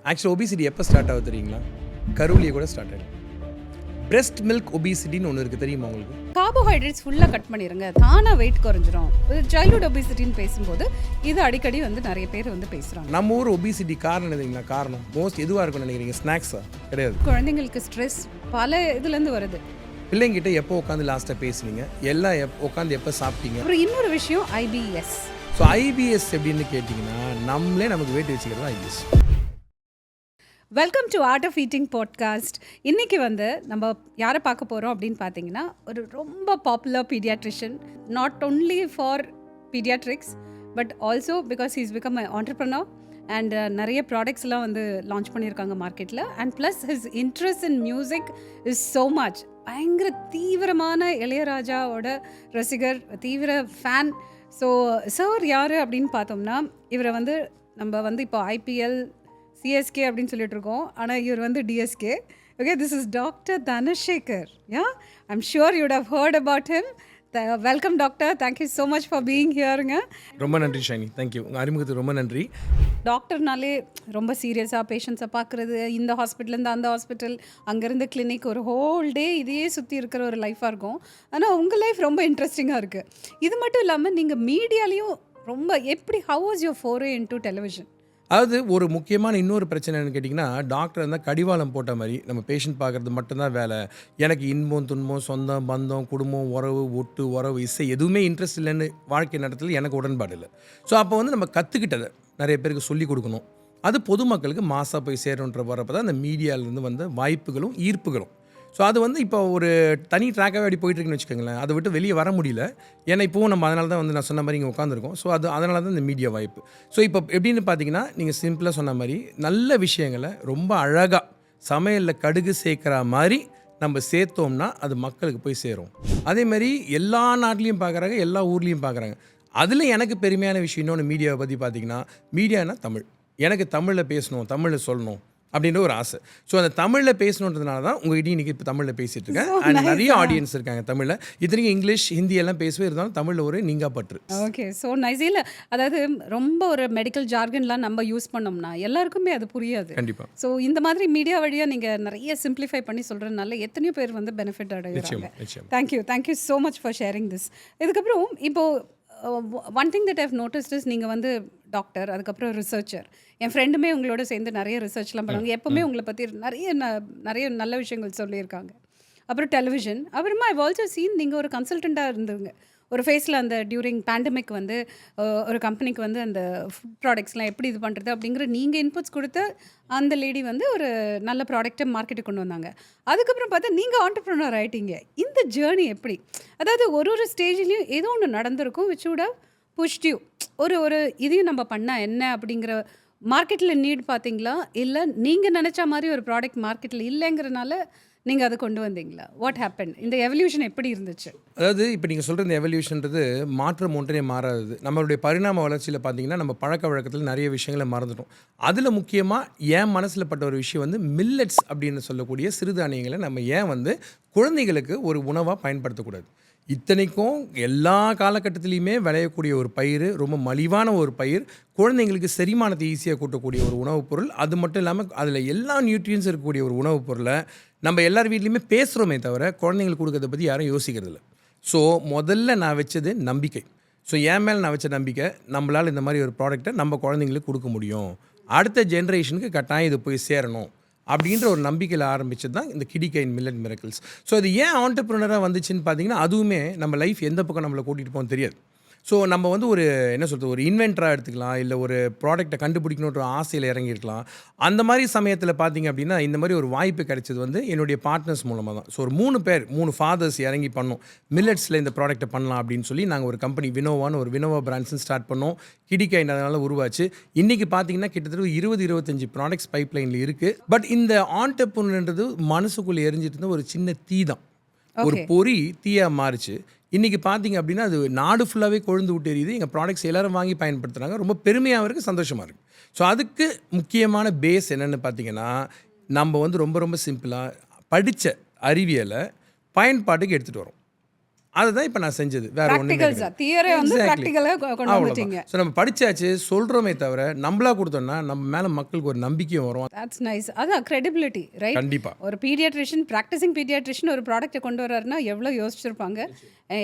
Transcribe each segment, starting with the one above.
ஆக்சுவலாக ஒபிசிட்டி எப்போ ஸ்டார்ட் ஆகுது தெரியுங்களா? கருவிலேயே கூட ஸ்டார்ட் ஆகிடும். பிரெஸ்ட் மில்க் ஒபிசிட்டின்னு ஒன்று இருக்குது, தெரியுமா உங்களுக்கு? கார்போஹைட்ரேட்ஸ் ஃபுல்லாக கட் பண்ணிடுங்க, தானாக வெயிட் குறைஞ்சிரும். சைல்ட்ஹுட் ஒபிசிட்டின்னு பேசும்போது இது அடிக்கடி நிறைய பேர் பேசுகிறாங்க. நம்ம ஊர் ஒபிசிட்டி காரணம் எதுங்களா? காரணம் மோஸ்ட் எதுவாக இருக்கும்னு நினைக்கிறீங்க? ஸ்நாக்ஸா? கிடையாது. குழந்தைங்களுக்கு ஸ்ட்ரெஸ் பல இதுலேருந்து வருது. பிள்ளைங்கிட்ட எப்போ உட்காந்து லாஸ்ட்டாக பேசுனீங்க? எல்லாம் உட்காந்து எப்போ சாப்பிட்டீங்க? அப்புறம் இன்னொரு விஷயம் IBS. ஸோ IBS எப்படின்னு கேட்டிங்கன்னா, நமக்கு வெயிட் வச்சுக்கிறது தான் IBS. Welcome to art of eating podcast. இன்றைக்கி நம்ம யாரை பார்க்க போகிறோம் அப்படின்னு பார்த்தீங்கன்னா, ஒரு ரொம்ப popular paediatrician. Not only for paediatrics but also because he's become entrepreneur and நிறைய ப்ராடக்ட்ஸ்லாம் லான்ச் பண்ணியிருக்காங்க மார்க்கெட்டில். And plus his interest in music is so much. பயங்கர தீவிரமான இளையராஜாவோட ரசிகர், தீவிர ஃபேன். ஸோ சார் யார் அப்படின்னு பார்த்தோம்னா, இவரை நம்ம இப்போ IPL CSK அப்படின்னு சொல்லிட்டு இருக்கோம். ஆனால் இவர் DSK. Okay, this is doctor Dhanasekar. I'm sure you'd have heard about him. Welcome doctor, thank you so much for being ஹியருங்க. ரொம்ப நன்றி ஷைனி, தேங்க்யூ. உங்கள் அறிமுகத்துக்கு ரொம்ப நன்றி. டாக்டர்னாலே ரொம்ப சீரியஸாக பேஷண்ட்ஸை பார்க்குறது, இந்த ஹாஸ்பிட்டலேருந்து அந்த ஹாஸ்பிட்டல், அங்கேருந்து கிளினிக், ஒரு ஹோல் டே இதையே சுற்றி இருக்கிற ஒரு லைஃபாக இருக்கும். ஆனால் உங்கள் லைஃப் ரொம்ப இன்ட்ரெஸ்டிங்காக இருக்குது. இது மட்டும் இல்லாமல் நீங்கள் மீடியாலையும் ரொம்ப how was your foray into television? அதாவது ஒரு முக்கியமான இன்னொரு பிரச்சனைன்னு கேட்டிங்கன்னா, டாக்டர் இருந்தால் கடிவாளம் போட்ட மாதிரி நம்ம பேஷண்ட் பார்க்குறது மட்டும்தான் வேலை. எனக்கு இன்பம் துன்பம் சொந்தம் பந்தம் குடும்பம் உறவு ஒட்டு உறவு இசை எதுவுமே இன்ட்ரெஸ்ட் இல்லைன்னு வாழ்க்கை நடத்துல எனக்கு உடன்பாடு இல்லை. ஸோ அப்போ நம்ம கற்றுக்கிட்டதை நிறைய பேருக்கு சொல்லிக் கொடுக்கணும். அது பொதுமக்களுக்கு மாசாக போய் சேரணுன்ற வரப்போ தான் அந்த மீடியாவிலேருந்து வந்த வாய்ப்புகளும் ஈர்ப்புகளும். ஸோ அது இப்போ ஒரு தனி ட்ராக்காகவே அப்படி போயிட்டுருக்குன்னு வச்சுக்கோங்களேன். அதை விட்டு வெளியே வர முடியல. ஏன்னா இப்போவும் நம்ம அதனால தான் நான் சொன்ன மாதிரி இங்கே உட்காந்துருக்கோம். ஸோ அதனால தான் இந்த மீடியா வாய்ப்பு. ஸோ இப்போ எப்படின்னு பார்த்தீங்கன்னா, நீங்கள் சிம்பிளாக சொன்ன மாதிரி நல்ல விஷயங்களை ரொம்ப அழகாக சமையலில் கடுகு சேர்க்குற மாதிரி நம்ம சேர்த்தோம்னா அது மக்களுக்கு போய் சேரும். அதேமாதிரி எல்லா நாட்டிலையும் பார்க்குறாங்க, எல்லா ஊர்லேயும் பார்க்குறாங்க. அதில் எனக்கு பெருமையான விஷயம் இன்னொன்று, மீடியாவை பற்றி பார்த்தீங்கன்னா, மீடியானா தமிழ். எனக்கு தமிழில் பேசணும், தமிழில் சொல்லணும் அப்படின்ற ஒரு ஆசை. ஸோ அந்த தமிழில் பேசணுன்றதுனால தான் உங்கள்கிட்ட இன்றைக்கி இப்போ தமிழில் பேசிகிட்டு இருக்கேன். அண்ட் நிறைய ஆடியன்ஸ் இருக்காங்க தமிழில். இத்தனைக்கும் இங்கிலீஷ் ஹிந்தி எல்லாம் பேசவே இருந்தாலும் தமிழில் ஒரு நீங்கா பற்று. Okay, so nice. இல்லை, அதாவது ரொம்ப ஒரு மெடிக்கல் ஜார்கன்லாம் நம்ம யூஸ் பண்ணோம்னா எல்லாருக்குமே அது புரியாது. கண்டிப்பாக. ஸோ இந்த மாதிரி மீடியா வழியாக நீங்கள் நிறைய சிம்பிளிஃபை பண்ணி சொல்கிறதுனால எத்தனையோ பேர் பெனிஃபிட் அடைகிறாங்க. Thank you so much for sharing this. இதுக்கப்புறம் இப்போது one thing that I've noticed is, நீங்கள் டாக்டர், அதுக்கப்புறம் ரிசர்ச்சர். என் ஃப்ரெண்டுமே உங்களோட சேர்ந்து நிறைய ரிசர்ச்லாம் பண்ணுவாங்க. எப்போவுமே உங்களை பற்றி நிறைய நல்ல விஷயங்கள் சொல்லியிருக்காங்க. அப்புறம் டெலிவிஷன், அப்புறமா ஐவ் ஆல்சோ சீன் நீங்கள் ஒரு கன்சல்டண்ட்டாக இருந்தவங்க ஒரு ஃபேஸில். அந்த டியூரிங் பேண்டமிக் ஒரு கம்பெனிக்கு அந்த ஃபுட் ப்ராடக்ட்ஸ்லாம் எப்படி இது பண்ணுறது அப்படிங்கிற நீங்கள் இன்புட்ஸ் கொடுத்து அந்த லேடி ஒரு நல்ல ப்ராடக்ட்டை மார்க்கெட்டுக்கு கொண்டு வந்தாங்க. அதுக்கப்புறம் பார்த்தா நீங்கள் ஆண்டர்ப்ரனர் ஆகிட்டீங்க. இந்த ஜேர்னி எப்படி? அதாவது ஒரு ஸ்டேஜ்லேயும் ஏதோ ஒன்று நடந்திருக்கும் which would have pushed you. ஒரு இதையும் நம்ம பண்ணால் என்ன அப்படிங்கிற மார்க்கெட்டில் நீட் பார்த்தீங்களா, இல்லை நீங்கள் நினச்ச மாதிரி ஒரு ப்ராடக்ட் மார்க்கெட்டில் இல்லைங்கிறனால நீங்கள் அதை கொண்டு வந்தீங்களா? What happen? இந்த எவல்யூஷன் எப்படி இருந்துச்சு? அதாவது இப்போ நீங்கள் சொல்கிற இந்த எவல்யூஷன்றது மாற்றம் ஒன்றே மாறாது. நம்மளுடைய பரிணாம வளர்ச்சியில் பார்த்தீங்கன்னா, நம்ம பழக்க வழக்கத்தில் நிறைய விஷயங்களை மறந்துட்டோம். அதில் முக்கியமாக என் மனசில் பட்ட ஒரு விஷயம் மில்லட்ஸ் அப்படின்னு சொல்லக்கூடிய சிறுதானியங்களை நம்ம ஏன் குழந்தைகளுக்கு ஒரு உணவாக பயன்படுத்தக்கூடாது? இத்தனைக்கும் எல்லா காலகட்டத்திலையுமே விளையக்கூடிய ஒரு பயிர், ரொம்ப மலிவான ஒரு பயிர், குழந்தைங்களுக்கு செரிமானத்தை ஈஸியாக கூட்டக்கூடிய ஒரு உணவுப் பொருள். அது மட்டும் இல்லாமல் அதில் எல்லா நியூட்ரியன்ஸ் இருக்கக்கூடிய ஒரு உணவுப் பொருளை நம்ம எல்லார் வீட்லேயுமே பேசுகிறோமே தவிர குழந்தைங்களுக்கு கொடுக்கறத பற்றி யாரும் யோசிக்கிறதில்ல. ஸோ முதல்ல நான் வச்சது நம்பிக்கை. ஸோ என் மேலே நான் வச்ச நம்பிக்கை, நம்மளால் இந்த மாதிரி ஒரு ப்ராடக்டை நம்ம குழந்தைங்களுக்கு கொடுக்க முடியும், அடுத்த ஜென்ரேஷனுக்கு கட்டாயம் இது போய் சேரணும் அப்படின்ற ஒரு நம்பிக்கையில் ஆரம்பிச்சது தான் இந்த கிடிகைன் மில்லட் மிரக்கிள்ஸ். ஸோ அது ஏன் ஆண்டர்ப்ரனராக வந்துச்சுன்னு பார்த்தீங்கன்னா, அதுவுமே நம்ம லைஃப் எந்த பக்கம் நம்மளை கூட்டிகிட்டு போகணும்னு தெரியாது. ஸோ நம்ம ஒரு என்ன சொல்கிறது, ஒரு இன்வென்டராக எடுத்துக்கலாம், இல்லை ஒரு ப்ராடக்ட்டை கண்டுபிடிக்கணுன்ற ஆசையில் இறங்கியிருக்கலாம். அந்த மாதிரி சமயத்தில் பார்த்தீங்க அப்படின்னா, இந்த மாதிரி ஒரு வாய்ப்பு கிடைச்சது என்னுடைய பார்ட்னர்ஸ் மூலமாக தான். ஸோ ஒரு 3 ஃபாதர்ஸ் இறங்கி பண்ணோம், மில்லட்ஸில் இந்த ப்ராடக்ட்டை பண்ணலாம் அப்படின்னு சொல்லி நாங்கள் ஒரு கம்பெனி வினோவான்னு ஒரு வினோவா பிராண்ட்ஸ்ன்னு ஸ்டார்ட் பண்ணோம். கிடிகைன் அதனால் உருவாச்சு. இன்றைக்கி பார்த்தீங்கன்னா கிட்டத்தட்ட 20-25 ப்ராடக்ட்ஸ் பைப்லைனில் இருக்குது. பட் இந்த ஆண்டர்ப்ரனர்ன்றது மனசுக்குள்ளே எரிஞ்சிட்டு இருந்த ஒரு சின்ன தீ தான். ஒரு பொறி தீயாக மாறிச்சு. இன்றைக்கி பார்த்தீங்க அப்படின்னா அது நாடு ஃபுல்லாகவே கொழுந்து விட்டு எரியுது. எங்கள் ப்ராடக்ட்ஸ் எல்லோரும் வாங்கி பயன்படுத்துகிறாங்க. ரொம்ப பெருமையாக இருக்குது, சந்தோஷமாக இருக்குது. ஸோ அதுக்கு முக்கியமான பேஸ் என்னென்னு பார்த்தீங்கன்னா, நம்ம ரொம்ப ரொம்ப சிம்பிளாக படித்த அறிவியலை பயன்பாட்டுக்கு எடுத்துகிட்டு வரோம். அதுதான் இப்போ நான் செஞ்சது. வேற ஒண்ணுமே ப்ராக்டிகல்ஸ் கிடையாது. தியரி வந்து Exactly. ப்ராக்டிகலாக கொண்டு வந்துட்டீங்க. அவ்வளோதான். ஸோ நம்ம படிச்சாச்சு சொல்றோமே தவிர நம்மளா கொடுத்தோம்னா நம்ம மேல மக்களுக்கு ஒரு நம்பிக்கையும் வரும். That's nice. அதான் கிரெடிபிலிட்டி ரைட். கண்டிப்பா. ஒரு பீடியாட்ரிஷியன் ப்ராக்டிசிங் பீடியாட்ரிஷியன் ஒரு ப்ராடக்ட்டை கொண்டு வர்றாருன்னா எவ்வளோ யோசிச்சிருப்பாங்க,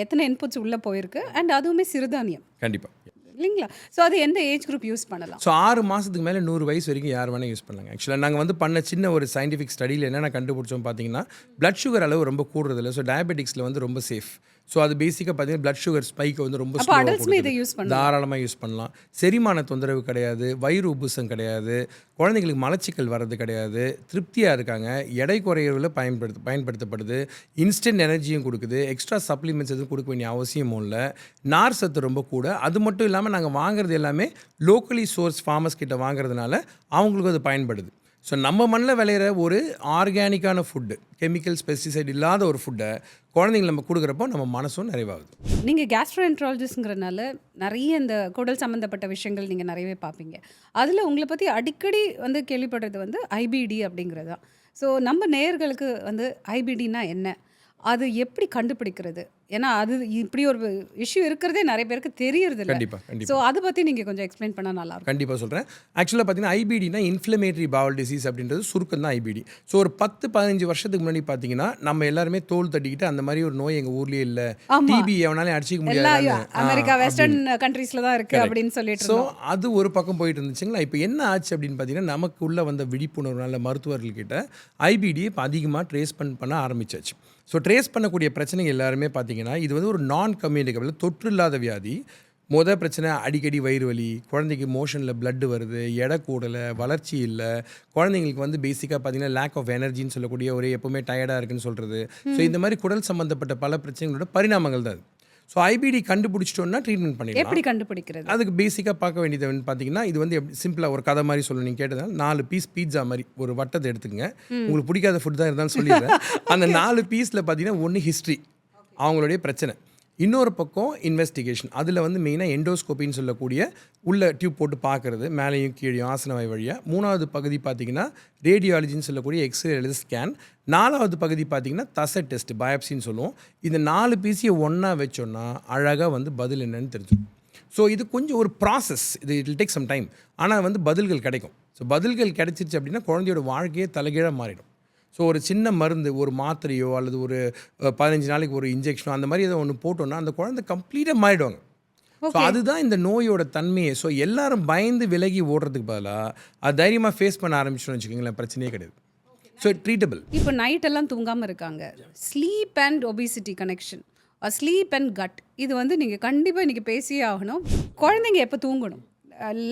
எத்தனை இன்புட்ஸ் உள்ளே போயிருக்கு, அண்ட் அதுவுமே சிறுதானியம் கண்டிப்பா. இல்லைங்களா? ஸோ அது எந்த ஏஜ் குரூப் யூஸ் பண்ணலாம்? ஸோ 6 மாதத்துக்கு மேலே 100 வயசு வரைக்கும் யார் வேணால் யூஸ் பண்ணலாங்க. ஆக்சுவலாக நாங்கள் வந்து பண்ண சின்ன ஒரு சயின்டிஃபிக் ஸ்டடியில் என்னென்ன கண்டுபிடிச்சோம் பார்த்தீங்கன்னா, பிளட் சுகர் அளவு ரொம்ப கூடுறதில்ல. ஸோ டயபெட்டிக்ஸில் வந்து ரொம்ப சேஃப். ஸோ அது பேசிக்காக பார்த்தீங்கன்னா பிளட் சுகர் ஸ்பைக் வந்து ரொம்ப அப்போ அடல்ட்ஸ்மே இதை யூஸ் பண்ணலாம். தாராளமாக யூஸ் பண்ணலாம். செரிமான தொந்தரவு கிடையாது, வயிறு உப்புசம் கிடையாது, குழந்தைங்களுக்கு மலச்சிக்கல் வர்றது கிடையாது, திருப்தியாக இருக்காங்க, எடை குறையவில் பயன்படுத்தப்படுது, இன்ஸ்டன்ட் எனர்ஜியும் கொடுக்குது, எக்ஸ்ட்ரா சப்ளிமெண்ட்ஸ் எதுவும் கொடுக்க வேண்டிய அவசியமும் இல்லை, நார் சத்து ரொம்ப கூட. அது மட்டும் இல்லாமல் நாங்கள் வாங்குறது எல்லாமே லோக்கலி சோர்ஸ் ஃபார்மர்ஸ் கிட்ட வாங்குறதுனால அவங்களுக்கு அது பயன்படுது. ஸோ நம்ம மண்ணில் விளையிற ஒரு ஆர்கானிக்கான ஃபுட்டு, கெமிக்கல்ஸ் பெஸ்டிசைட் இல்லாத ஒரு ஃபுட்டை குழந்தைங்களுக்கு நம்ம கொடுக்குறப்போ நம்ம மனசும் நிறைவாகுது. நீங்கள் கேஸ்ட்ரோஎன்ட்ராலஜிஸ்ட்ங்கிறனால நிறைய இந்த குடல் சம்மந்தப்பட்ட விஷயங்கள் நீங்கள் நிறையவே பார்ப்பீங்க. அதில் உங்களை பற்றி அடிக்கடி வந்து கேள்விப்படுறது வந்து ஐபிடி அப்படிங்கிறது தான். ஸோ நம்ம நேயர்களுக்கு வந்து ஐபிடினா என்ன, அது எப்படி கண்டுபிடிக்கிறது? ஏன்னா அது இப்படி ஒரு இஷ்யூ இருக்கிறதே நிறைய பேருக்கு தெரியறதில்ல. கண்டிப்பாக கண்டிப்பாக. ஸோ அதை பற்றி நீங்கள் கொஞ்சம் எக்ஸ்பிளைன் பண்ணால் நல்லாயிருக்கும். கண்டிப்பாக சொல்கிறேன். ஆக்சுவலாக பார்த்தீங்கன்னா ஐபிடினா இன்ஃப்ளமேட்டரி பவல் டிசீஸ் அப்படின்றது சுருக்கம் தான் ஐபிடி. ஸோ ஒரு 10-15 வருஷத்துக்கு முன்னாடி பார்த்தீங்கன்னா நம்ம எல்லாருமே தோல் தட்டிக்கிட்டு அந்த மாதிரி ஒரு நோய் எங்கள் ஊர்லேயே இல்லை, டிபி எவனாலே அடிச்சிக்க முடியாது, அமெரிக்கா வெஸ்டர்ன் கண்ட்ரீஸில் தான் இருக்குது அப்படின்னு சொல்லிட்டு. ஸோ அது ஒரு பக்கம் போயிட்டு இருந்துச்சுங்களா. இப்போ என்ன ஆச்சு அப்படின்னு பார்த்தீங்கன்னா நமக்கு உள்ள வந்த விழிப்புணர்வுனால மருத்துவர்கள்கிட்ட ஐபிடியை இப்போ அதிகமாக ட்ரேஸ் பண்ண ஆரம்பிச்சாச்சு. ஸோ ட்ரேஸ் பண்ணக்கூடிய பிரச்சனைகள் எல்லாருமே பார்த்தீங்கன்னா இது வந்து ஒரு நான் கம்யூனிகபிள் தொற்று இல்லாத வியாதி. பிரச்சனை அடிக்கடி வயிறு வலி, குழந்தைக்கு மோஷனில் பிளட்டு வருது, எடை கூடலை, வளர்ச்சி இல்லை, குழந்தைங்களுக்கு வந்து பேசிக்காக பார்த்தீங்கன்னா லேக் ஆஃப் எனர்ஜின்னு சொல்லக்கூடிய ஒரு எப்போவுமே டயர்டாக இருக்குன்னு சொல்கிறது. ஸோ இந்த மாதிரி குடல் சம்மந்தப்பட்ட பல பிரச்சனைகளோட பரிணாமங்கள் தான் அது. ஸோ ஐபிடி கண்டுபிடிச்சிட்டோன்னா ட்ரீட்மெண்ட் பண்ணிடலாம். எப்படி கண்டுபிடிக்கிறது? அதுக்கு பேசிக்காக பார்க்க வேண்டியது பார்த்தீங்கன்னா இது வந்து எப்படி சிம்பிளாக ஒரு கதை மாதிரி சொல்லணும். நீங்கள் கேட்டதால் 4 பீஸ் பீட்சா மாதிரி ஒரு வட்டத்தை எடுத்துக்கங்க. உங்களுக்கு பிடிக்காத ஃபுட் தான் இருந்தாலும் சொல்லிடுறேன். அந்த 4 பீஸில் பார்த்தீங்கன்னா ஒன்று ஹிஸ்ட்ரி, அவங்களுடைய பிரச்சனை, இன்னொரு பக்கம் இன்வெஸ்டிகேஷன். அதில் வந்து மெயினாக எண்டோஸ்கோப்பின்னு சொல்லக்கூடிய உள்ள டியூப் போட்டு பார்க்குறது மேலேயும் கீழேயும் ஆசனவாய் வழியாக. 3வது பகுதி பார்த்திங்கன்னா ரேடியாலஜின்னு சொல்லக்கூடிய எக்ஸ்ரே அல்லது ஸ்கேன். 4வது பகுதி பார்த்திங்கன்னா தசை டெஸ்ட் பயாப்சின்னு சொல்லுவோம். இந்த 4 பீஸையும் ஒன்றா வச்சோன்னா அழகாக வந்து பதில் என்னன்னு தெரிஞ்சுக்கும். ஸோ இது கொஞ்சம் ஒரு ப்ராசஸ், இது இட் டேக் சம் டைம். ஆனால் வந்து பதில்கள் கிடைக்கும். ஸோ பதில்கள் கிடைச்சிருச்சு அப்படின்னா குழந்தையோட வாழ்க்கையே தலைகீழாக மாறிடும். ஸோ ஒரு சின்ன மருந்து, ஒரு மாத்திரையோ அல்லது ஒரு 15 நாளைக்கு ஒரு இன்ஜெக்ஷனோ அந்த மாதிரி ஏதோ ஒன்று போட்டோன்னா அந்த குழந்தை கம்ப்ளீட்டாக மாறிடுவாங்க. ஸோ அதுதான் இந்த நோயோட தன்மையை. ஸோ எல்லாரும் பயந்து விலகி ஓடுறதுக்கு பதிலாக அது தைரியமாக ஃபேஸ் பண்ண ஆரம்பிச்சோன்னு வச்சுக்கோங்களேன், பிரச்சனையே கிடையாது. So treatable. இப்போ நைட்டெல்லாம் தூங்காமல் இருக்காங்க, sleep and obesity connection, sleep and cut, இது வந்து நீங்கள் கண்டிப்பாக இன்றைக்கி பேசியே ஆகணும். குழந்தைங்க எப்போ தூங்கணும்?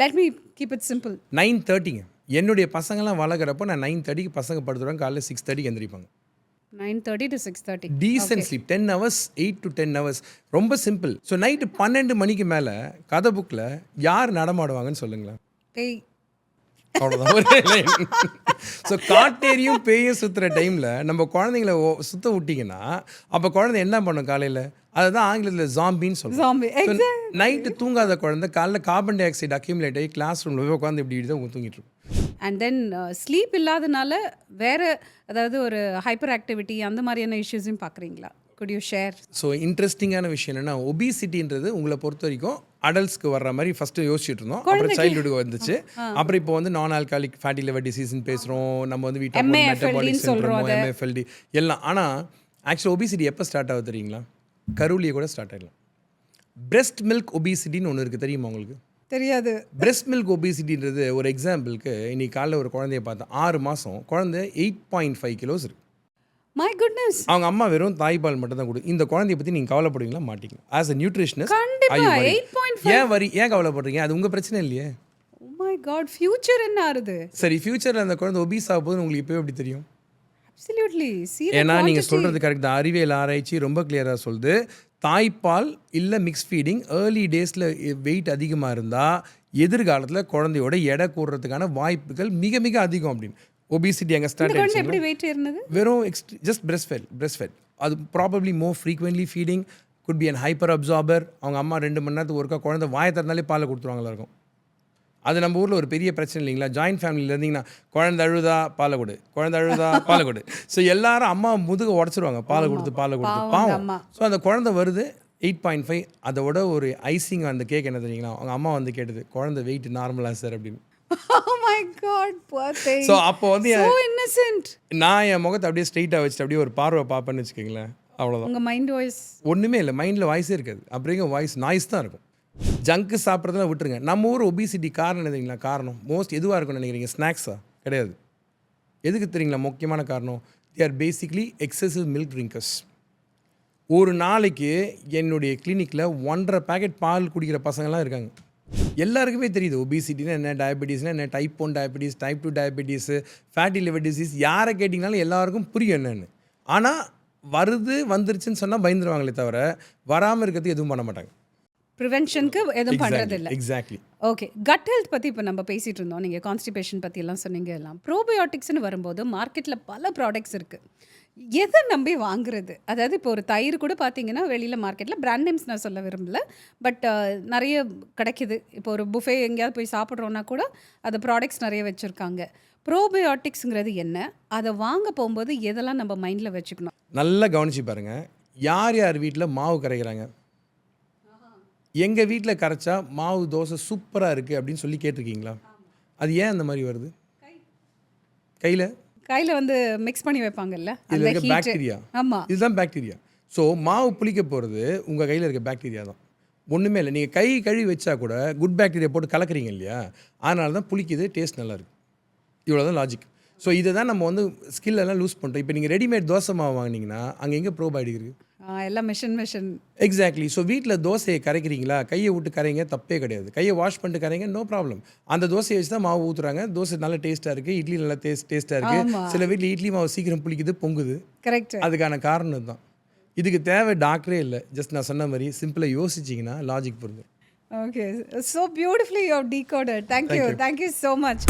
Let me keep it simple. 9:30ங்க. என்னுடைய பசங்கள்லாம் வளர்க்குறப்போ நான் 9:30க்கு பசங்க படுத்துருவாங்க, காலையில் 6:30க்கு எந்திரிப்பாங்க. 9:30 to 6:30 decent sleep 10 hours, 8 to 10 hours. ரொம்ப சிம்பிள். ஸோ நைட்டு 12 மணிக்கு மேலே கதை புக்கில் யார் நடமாடுவாங்கன்னு சொல்லுங்களேன். பேய். அவ்வளோதான். ஸோ காட்டேரியும் பேயும் சுற்றுற டைமில் நம்ம குழந்தைங்கள சுற்ற விட்டிங்கன்னா அப்போ குழந்தை என்ன பண்ணும் காலையில்? அதுதான் ஆங்கிலத்தில் ஜாம்பின்னு சொல்லுவோம். நைட்டு தூங்காத குழந்தை காலைல கார்பன் டை ஆக்சைடு அக்யூமுலேட் ஆகி கிளாஸ் ரூமில் போய் உட்காந்து இப்படி தான் தூங்கிட்டு இருக்கும். அண்ட் தென் ஸ்லீப் இல்லாதனால வேறு அதாவது ஒரு ஹைப்பர் ஆக்டிவிட்டி அந்த மாதிரியான இஷ்யூஸையும் பார்க்குறீங்களா? Good you share? ஸோ இன்ட்ரெஸ்டிங்கான விஷயம் என்னென்னா ஒபிசிட்டின்றது உங்களை பொறுத்த வரைக்கும் அடல்ட்ஸ்க்கு வர்ற மாதிரி ஃபஸ்ட்டு யோசிச்சுட்டு இருந்தோம். அப்புறம் சைல்டுஹுட் வந்துச்சு. அப்புறம் இப்போ வந்து நான் ஆல்காலிக் ஃபேட்டி லிவர் டிசீஸ்ன்னு பேசுகிறோம். நம்ம வந்து வீட்டில் மெட்டபாலிக் சிண்ட்ரோம், MFLD எல்லாம். ஆனால் ஆக்சுவலாக ஒபிசிட்டி எப்போ ஸ்டார்ட் ஆகுது தெரியுங்களா? கருவிலேயே கூட ஸ்டார்ட் ஆகிடலாம். பிரெஸ்ட் மில்க் ஒபிசிட்டின்னு ஒன்று இருக்குது, தெரியுமா உங்களுக்கு? தெரியாது. பிரெஸ்ட் மில்க் ஒபிசிட்டின்றது ஒரு எக்ஸாம்பிளுக்கு இன்னைக்கு காலைல ஒரு குழந்தைய பார்த்தேன், 6 மாதம் குழந்தை 8.5 கிலோஸ் இருக்கு. My goodness. அவங்க அம்மா வெறும் தாய்ப்பால் மட்டும் தான் கொடு. இந்த குழந்தைய பற்றி நீங்கள் கவலைப்படுவீங்களா மாட்டீங்க? ஆஸ் அ நியூட்ரிஷனிஸ்ட் ஏன் கவலைப்படுறீங்க? அது உங்கள் பிரச்சனை இல்லையே. ஓ மை காட், ஃபியூச்சர் என்ன ஆகுது? சரி, ஃபியூச்சரில் அந்த குழந்தை ஒபீஸ் ஆக போகுதுன்னு உங்களுக்கு இப்போ எப்படி தெரியும்? அப்சல்யூட்லி. ஏன்னா நீங்கள் சொல்கிறது கரெக்ட் தான். அறிவியல் ஆராய்ச்சி ரொம்ப கிளியராக சொல்லுது, தாய்ப்பால் இல்லை மிக்ஸ் ஃபீடிங் ஏர்லி டேஸில் வெயிட் அதிகமாக இருந்தால் எதிர்காலத்தில் குழந்தையோட எடை கூடுறதுக்கான வாய்ப்புகள் மிக மிக அதிகம் அப்படின்னு. ஒபிசிட்டி அங்கே ஸ்டார்ட் ஆயிடுச்சு. எப்படி வெயிட் ஏறினது? வெறும் ஜஸ்ட் பிரஸ்ட் ஃபெட். அது probably more frequently feeding, could be an hyper absorber. அவங்க அம்மா 2 மணி நேரத்துக்கு ஒருக்கா குழந்தை வாயை திறந்தாலே பாலை கொடுத்துருவாங்களா இருக்கும். அது நம்ம ஊரில் ஒரு பெரிய பிரச்சனை இல்லைங்களா? ஜாயின்ட் ஃபேமிலியில் இருந்தீங்கன்னா குழந்தை அழுதா பாலை கொடு, குழந்தை அழுதா பாலை கொடு. ஸோ எல்லாரும் அம்மா முதுக உடச்சிருவாங்க, பாலை கொடுத்து பாவம். ஸோ அந்த குழந்தை வருது 8.5, அதோட ஒரு ஐசிங் அந்த கேக் என்ன தெரியுங்களா? அவங்க அம்மா வந்து கேட்டது, குழந்தை வெயிட் நார்மலா சார் அப்படின்னு. Oh my God, poor thing. So அப்போ வந்து So innocent. நான் என் முகத்தை அப்படியே ஸ்ட்ரைட்டாக வச்சுட்டு அப்படியே ஒரு பார்வை பார்ப்பேன்னு வச்சுக்கோங்களேன், அவ்வளோதான். உங்க மைண்ட் வாய்ஸ் ஒன்றுமே இல்லை, மைண்டில் வாய்ஸே இருக்காது. அப்படிங்க வாய்ஸ் நாய்ஸ் தான் இருக்கும். ஜங்கு சாப்பிட்றதுலாம் விட்டுருங்க. நம்ம ஊர் ஒபிசிட்டி காரணம் என்ன தெரியுங்களா? காரணம் மோஸ்ட் எதுவாக இருக்கும்னு நினைக்கிறீங்க? ஸ்நாக்ஸா? கிடையாது. எதுக்கு தெரியுங்களா முக்கியமான காரணம்? They are basically excessive milk drinkers. ஒரு நாளைக்கு என்னுடைய கிளினிக்கில் 1.5 பேக்கெட் பால் குடிக்கிற பசங்கள்லாம் இருக்காங்க. எல்லாருக்குமே தெரியுது ஒபிசிட்டினா என்ன, டயபெட்டிஸ்னா என்ன, type 1 diabetes, type 2 diabetes, fatty liver disease, யாரை கேட்டிங்கனாலும் எல்லாருக்கும் புரியும் என்னென்னு. ஆனால் வந்துருச்சுன்னு சொன்னால் பயந்துருவாங்களே தவிர வராமல் இருக்கிறதுக்கு எதுவும் பண்ண மாட்டாங்க. ப்ரிவென்ஷனுக்கு எதுவும் பண்ணுறது இல்லை. எக்ஸாக்ட்லி. ஓகே, கட் ஹெல்த் பற்றி இப்போ நம்ம பேசிகிட்டு இருந்தோம். நீங்கள் கான்ஸ்டிபேஷன் பற்றி எல்லாம் சொன்னீங்க. எல்லாம் ப்ரோபயோட்டிக்ஸ்னு வரும்போது மார்க்கெட்டில் பல ப்ராடக்ட்ஸ் இருக்குது. எதை நம்பி வாங்குறது? அதாவது இப்போ ஒரு தயிர் கூட பார்த்தீங்கன்னா வெளியில் மார்க்கெட்டில் பிராண்ட் நேம்ஸ் நான் சொல்ல விரும்பல, பட் நிறைய கிடைக்கிது. இப்போ ஒரு புஃபே எங்கேயாவது போய் சாப்பிட்றோன்னா கூட அது ப்ராடக்ட்ஸ் நிறைய வச்சுருக்காங்க. ப்ரோபயோட்டிக்ஸுங்கிறது என்ன? அதை வாங்க போகும்போது எதெல்லாம் நம்ம மைண்டில் வச்சுக்கணும்? நல்லா கவனிச்சு பாருங்கள். யார் யார் வீட்டில் மாவு கரைக்கிறாங்க? எங்கள் வீட்டில் கரைச்சா மாவு தோசை சூப்பராக இருக்குது அப்படின்னு சொல்லி கேட்டிருக்கீங்களா? அது ஏன் அந்த மாதிரி வருது? கையில் வந்து மிக்ஸ் பண்ணி வைப்பாங்கல்ல, இதில் இருக்க பாக்டீரியா. ஆமாம், இதுதான் பாக்டீரியா. ஸோ மாவு புளிக்க போகிறது உங்கள் கையில் இருக்க பாக்டீரியா தான், ஒன்றுமே இல்லை. நீங்கள் கை கழுவி வச்சா கூட குட் பாக்டீரியா போட்டு கலக்குறீங்க இல்லையா? அதனால தான் புளிக்குது, டேஸ்ட் நல்லாயிருக்கு. இவ்வளோ தான் லாஜிக். ஸோ இதை தான் நம்ம வந்து ஸ்கில்லெல்லாம் லூஸ் பண்ணுறோம். இப்போ நீங்கள் ரெடிமேட் தோசை மாவு வாங்கினீங்கன்னா அங்கே எங்கே ப்ரோபயோட்டிக் இருக்குது? எல்லாம் மிஷின். எக்ஸாக்ட்லி. ஸோ வீட்டில் தோசையை கரைக்கிறீங்களா, கையை விட்டு கரைங்க, தப்பே கிடையாது. கையை வாஷ் பண்ணிட்டு கரைங்க, நோ ப்ராப்ளம். அந்த தோசையை வச்சு தான் மாவு ஊற்றுறாங்க. தோசை நல்லா டேஸ்ட்டாக இருக்குது, இட்லி நல்லா டேஸ்ட்டாக இருக்குது. சில வீட்டில் இட்லி மாவு சீக்கிரம் புளிக்குது, பொங்குது. கரெக்ட். அதுக்கான காரணம் தான். இதுக்கு தேவை டாக்டரே இல்லை, ஜஸ்ட் நான் சொன்ன மாதிரி சிம்பிளாக யோசிச்சிங்கன்னா லாஜிக் புரிஞ்சு. Okay, so beautifully you have decoded. Thank you so much.